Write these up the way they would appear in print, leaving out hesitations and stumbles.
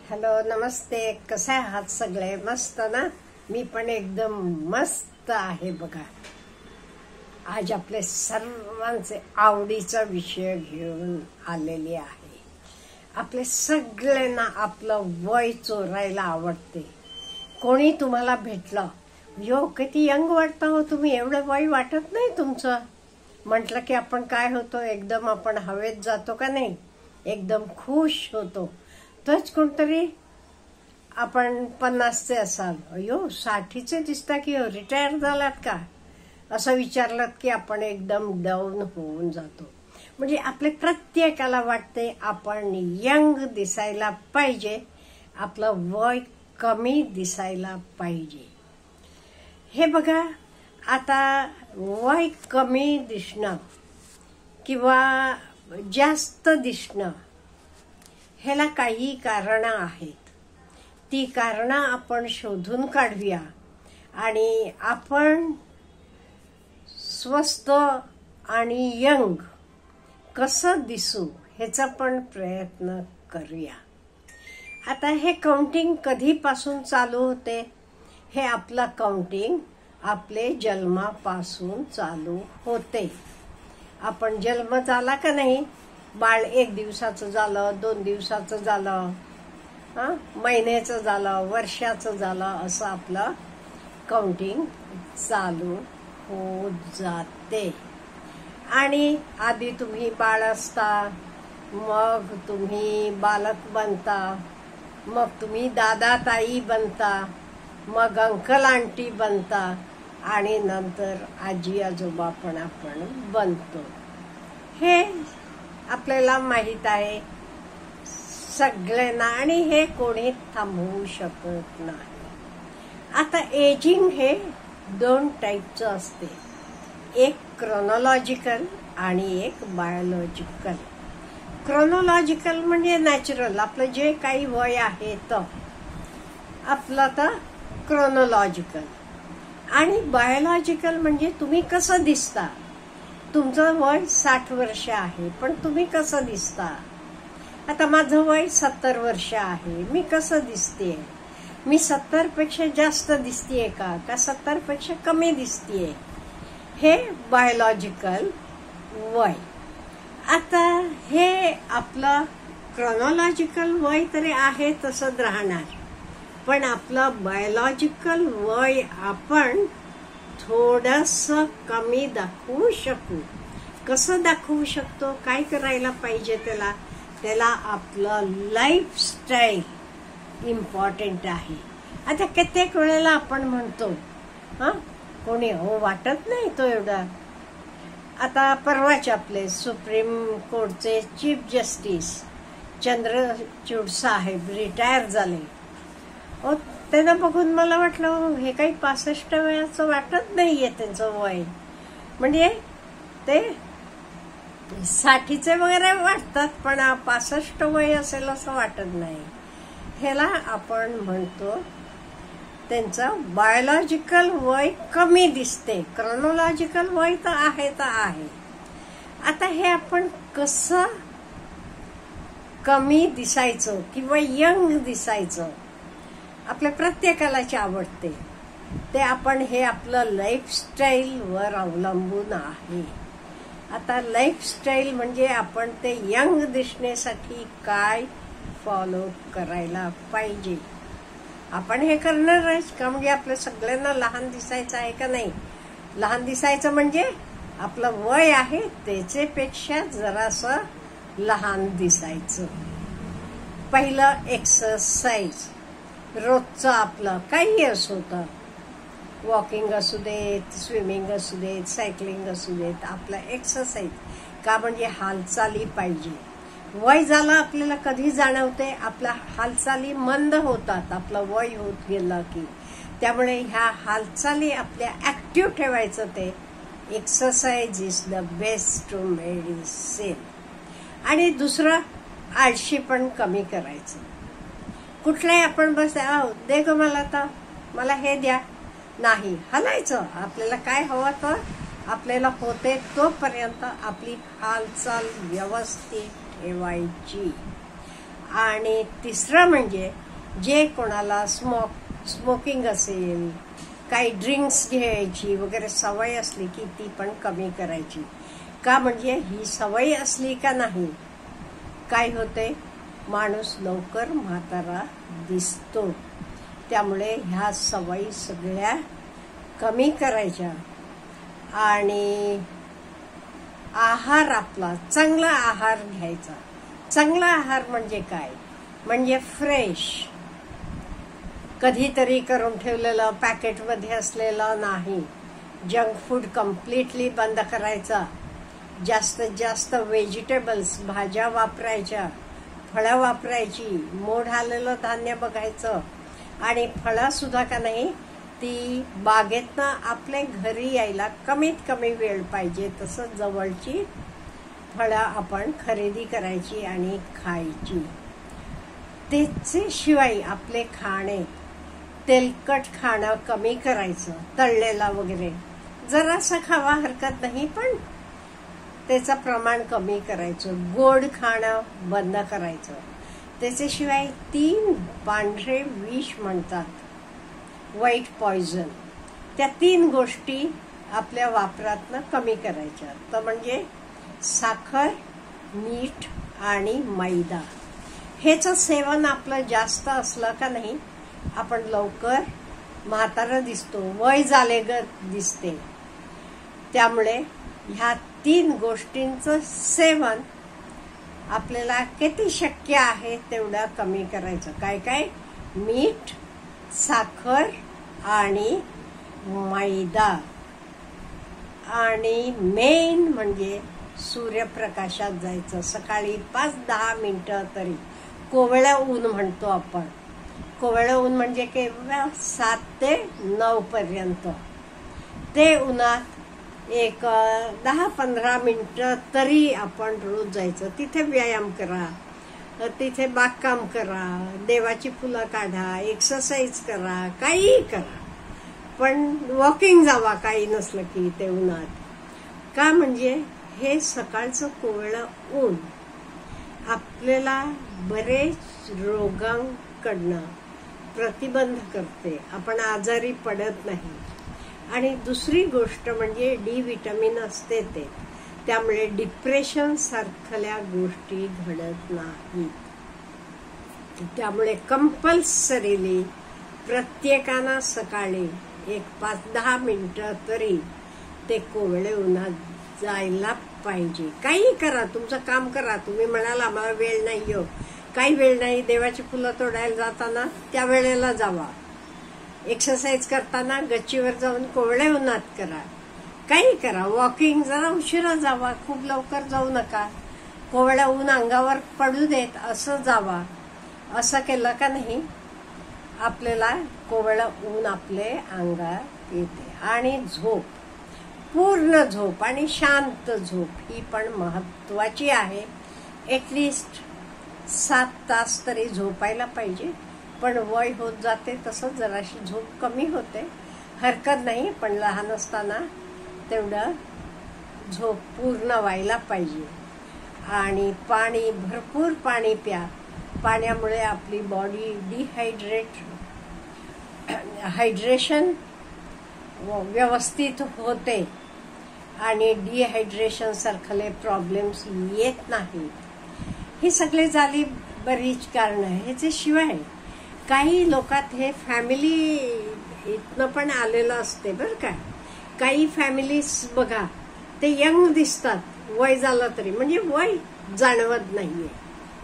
Hello नमस्ते, कसे आहात सगळे? मस्त ना? मी पण एकदम मस्त आहे बघा. आज आपले सर्वांचे आवडीचा विषय घेऊन आलेली आहे. आपले सगळ्यांना आपलं वय चोरायला आवडते. कोणी तुम्हाला भेटलं, यो किती यंग वाटतं हो तुम्ही, एवढं वय वाटत नाही तुमचं म्हटलं की आपण काय होतो, एकदम आपण हवेत जातो का नाही, एकदम खुश होतो. तोच कोणतरी आपण 50चे असाल, अयो 60चे दिसता की रिटायर झालात का असं विचारलं की आपण एकदम डाऊन होऊन जातो. म्हणजे आपले प्रत्येकाला वाटते आपण यंग दिसायला पाहिजे, आपलं वय कमी दिसायला पाहिजे. हे बघा, आता वय कमी दिसणं किंवा जास्त दिसणं ह्याला काही कारणं आहेत. ती कारणं आपण शोधून काढूया आणि आपण स्वस्थ आणि यंग कसं दिसू ह्याचा पण प्रयत्न करूया. आता हे काउंटिंग कधीपासून चालू होते? हे आपलं काउंटिंग आपले जन्मापासून चालू होते. आपण जन्म झाला का नाही, बाळ 1 दिवसाचं झालं, 2 दिवसाचं झालं, महिन्याचं झालं, वर्षाचं झालं, असं आपलं काउंटिंग चालू होत जाते. आणि आधी तुम्ही बाळ असता, मग तुम्ही बालक बनता, मग तुम्ही दादा ताई बनता, मग अंकल आंटी बनता आणि नंतर आजी आजोबा पण आपण बनतो. हे आपल्याला माहित आहे सगळ्यांना आणि हे कोणी थांबवू शकत नाही. आता एजिंग हे 2 टाईपचं असते, एक क्रोनॉलॉजिकल आणि एक बायोलॉजिकल. क्रोनॉलॉजिकल म्हणजे नॅचरल, आपलं जे काही वय आहे तर आपलं तर क्रोनॉलॉजिकल. आणि बायोलॉजिकल म्हणजे तुम्ही कसं दिसता. तुमचं वय 60 वर्ष आहे पण तुम्ही कसं दिसता. आता माझं वय 70 वर्ष आहे, मी कसं दिसते, मी 70 पेक्षा जास्त दिसतेय का 70 पेक्षा कमी दिसतेय, हे बायोलॉजिकल वय. आता हे आपलं क्रोनॉलॉजिकल वय तरी आहे तसंच राहणार, पण आपलं बायोलॉजिकल वय आपण थोडंसं कमी दाखवू शकू. कसं दाखवू शकतो, काय करायला पाहिजे त्याला आपलं लाईफस्टाईल इम्पॉर्टंट आहे. आता कित्येक वेळेला आपण म्हणतो कोणी वाटत नाही तो एवढा. आता परवाच आपले सुप्रीम कोर्टचे चीफ जस्टिस चंद्रचूड साहेब रिटायर झाले. त्यांना बघून मला वाटलं हे काही 65 वयाचं वाटत नाहीये त्यांचं वय. म्हणजे ते 60चे वगैरे वाटतात पण 65 वय असेल असं वाटत नाही. ह्याला आपण म्हणतो त्यांचं बायोलॉजिकल वय कमी दिसते. क्रोनॉलॉजिकल वय तर आहे. आता हे आपण कसं कमी दिसायचं किंवा यंग दिसायचं आपल्या प्रत्येकालाच आवडते. ते आपण हे आपलं लाईफस्टाईल वर अवलंबून आहे. आता लाईफस्टाईल म्हणजे आपण ते यंग दिसण्यासाठी काय फॉलो करायला पाहिजे. आपण हे करणारच का, म्हणजे आपल्या सगळ्यांना लहान दिसायचं आहे का नाही. लहान दिसायचं म्हणजे आपलं वय आहे त्याच्यापेक्षा जरासं लहान दिसायचं. पहिलं एक्सरसाइज रोजचं आपलं काही असो, तर वॉकिंग असू देत, स्विमिंग असू देत, सायकलिंग असू देत, आपला एक्सरसाइज का, म्हणजे हालचाली पाहिजे. वय झालं आपल्याला कधी जाणवते, आपल्या हालचाली मंद होतात आपलं वय होत गेलं की. त्यामुळे ह्या हालचाली आपल्या ऍक्टिव्ह ठेवायचं. ते exercise is the best medicine. आणि दुसरं आळशी पण कमी करायचं. कुठलाही आपण दे ग मला, तर मला हे द्या, नाही हलायचं. आपल्याला काय हवं तर आपल्याला होते तोपर्यंत आपली हालचाल व्यवस्थित ठेवायची. आणि तिसरं म्हणजे जे कोणाला स्मोकिंग असेल, काही ड्रिंक्स घ्यायची वगैरे सवय असली की ती पण कमी करायची. का म्हणजे ही सवय असली का नाही, काय होते, माणूस लवकर म्हातारा दिसतो. त्यामुळे ह्या सवयी सगळ्या कमी करायच्या. आणि आहार आपला चांगला आहार घ्यायचा. चांगला आहार म्हणजे काय, म्हणजे फ्रेश, कधीतरी करून ठेवलेलं, पॅकेटमध्ये असलेलं नाही. जंक फूड कम्प्लिटली बंद करायचा. जास्तीत जास्त व्हेजिटेबल्स, भाज्या वापरायच्या, फळं वापरायची, मोड आलेलं धान्य बघायचं. आणि फळं सुद्धा का नाही, ती बागेतनं आपल्या घरी यायला कमीत कमी वेळ पाहिजे तसं जवळची फळं आपण खरेदी करायची आणि खायची. त्याच्याशिवाय आपले खाणे, तेलकट खाणं कमी करायचं, तळलेला वगैरे जरासं खावा हरकत नाही, पण त्याचं प्रमाण कमी करायचं. गोड खाणं बंद करायचं. त्याच्याशिवाय 3 पांढरे विष म्हणतात, व्हाईट पॉइझन, त्या 3 गोष्टी आपल्या वापरातनं कमी करायच्या. तर म्हणजे साखर, मीठ आणि मैदा. ह्याचं सेवन आपलं जास्त असलं का नाही, आपण लवकर म्हातारं दिसतो, वय झालेगत दिसते. त्यामुळे ह्या 3 गोष्टींचं सेवन आपल्याला किती शक्य आहे तेवढं कमी करायचं. काय काय, मीठ, साखर आणि मैदा. आणि मेन म्हणजे सूर्यप्रकाशात जायचं. सकाळी 5-10 मिनिटं तरी. कोवळं ऊन म्हणतो आपण. कोवळं ऊन म्हणजे केवळ 7 ते 9 पर्यंत. ते उन्हात एक 10-15 मिनिटं तरी आपण रोज जायचं. तिथे व्यायाम करा, तिथे बागकाम करा, देवाची फुलं काढा, एक्सरसाइज करा, काही करा. पण वॉकिंग जावा काही नसलं की ते उन्हात. का म्हणजे हे सकाळचं कोवळं ऊन आपल्याला बरेच रोगांकडनं प्रतिबंध करते. आपण आजारी पडत नाही. आणि दुसरी गोष्ट म्हणजे डी विटामिन असते ते. त्यामुळे डिप्रेशन सारख्या गोष्टी घडत नाहीत. त्यामुळे कंपल्सरीली प्रत्येकानं सकाळी एक 5-10 मिनिटं तरी ते कोवळे उन्हात जायला पाहिजे. काही करा, तुमचं काम करा. तुम्ही म्हणाल आम्हाला वेळ नाही हो, काही वेळ नाही, देवाची फुलं तोडायला जाताना त्या वेळेला जावा. एक्सरसाइज करताना गच्चीवर जाऊन कोवळ्या उन्हात करा. काही करा. वॉकिंग जरा उशिरा जावा, खूप लवकर जाऊ नका. कोवळ्या ऊन अंगावर पडू देत असं जावा. असं केलं का नाही, आपल्याला कोवळं ऊन आपले अंगात येते. आणि झोप, पूर्ण झोप आणि शांत झोप ही पण महत्वाची आहे. एटलिस्ट 7 तास तरी झोपायला पाहिजे. पण वय होत जाते तसं जराशी झोप कमी होते, हरकत नाही. पण लहान असताना तेवढं झोप पूर्ण व्हायला पाहिजे. आणि पाणी, भरपूर पाणी प्या. पाण्यामुळे आपली बॉडी हायड्रेशन व्यवस्थित होते आणि डिहायड्रेशन सारखे प्रॉब्लेम्स येत नाहीत. ही सगळे झाली बरीच कारणं. ह्याच्याशिवाय काही लोकात हे फॅमिली इथनं पण आलेलं असते बरं का. काही फॅमिलीज बघा, ते यंग दिसतात वय झालं तरी, म्हणजे वय जाणवत नाहीये,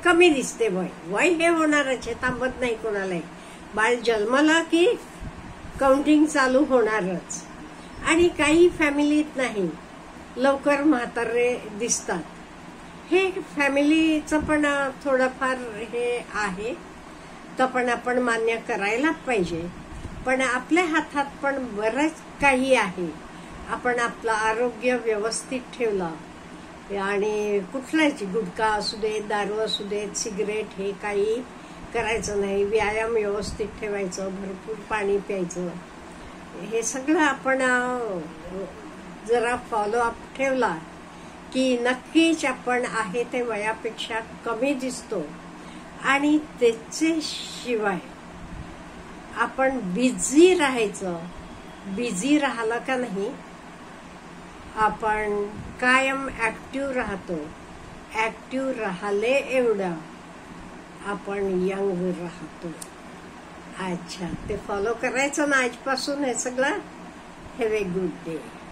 कमी दिसते वय. वय हे होणारच आहे, थांबत नाही कोणालाही. बाळ जन्मला की काउंटिंग चालू होणारच. आणि काही फॅमिलीत नाही, लवकर म्हातारे दिसतात. हे फॅमिलीचं पण थोडंफार हे आहे, तर पण आपण मान्य करायला पाहिजे. पण आपल्या हातात पण बरंच काही आहे. आपण आपलं आरोग्य व्यवस्थित ठेवलं आणि कुठलाच गुटखा असू दे, दारू असू दे, सिगरेट हे काही करायचं नाही. व्यायाम व्यवस्थित ठेवायचं, भरपूर पाणी प्यायचं. हे सगळं आपण जरा फॉलोअप ठेवला की नक्कीच आपण आहे ते वयापेक्षा कमी दिसतो आणि त्याचे शिवाय आपण बिझी राहायचं. बिझी राहिलं का नाही आपण कायम ऍक्टिव्ह राहतो. ऍक्टिव्ह राहिले एवढं आपण यंग राहतो. अच्छा, ते फॉलो करायचं ना आजपासून हे सगळं. Have a good day.